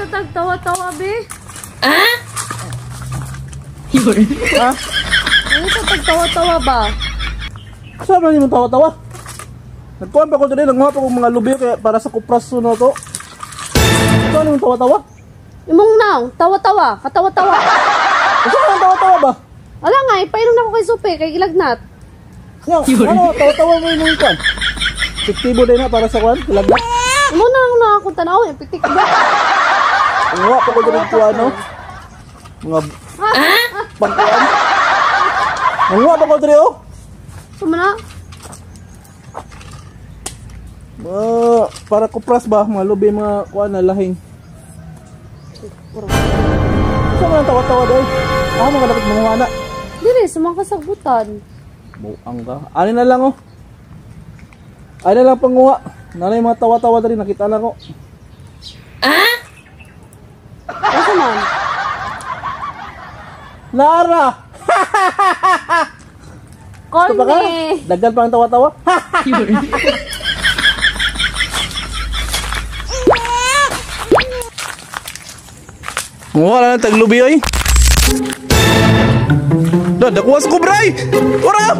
sa tagtawa-tawa, be? Yun. Ha? Ano sa tagtawa-tawa ba? Saan ba yung tawa-tawa? Nagkuhan pa ko dito, nagmuha pa kong mga lubi kaya para sa kupraso na to. Saan yung tawa-tawa? Imong nang, tawa-tawa, katawa-tawa. Saan yung tawa-tawa ba? Ala nga, ipainom na ako kay Supe, kay Ilagnat. Yang, ano, tawa-tawa mo yung kwan? Fiktibo din na para sa kwan, Ilagnat. Imong nang na akong tanaw, yung pitik ba? Nagmuha pa ko dito ko ano. Mga pangkuhan. Nagmuha pa ko dito. Sumana? Para kupras ba, mga lubi, mga kwan na lahing. Saan mo yung tawa-tawa doon? Mga dapat mga anak. Dili, sa mga kasagutan. Buang ka. Ano na lang oh. Ano na lang panguha. Nanay mga tawa-tawa dali, nakita na ko. Ano man? Lara! Call Baka, me! dagdag pa ang tawa-tawa. Yun. Wala na taglubi oy. Dakuwas ko bray. Ora.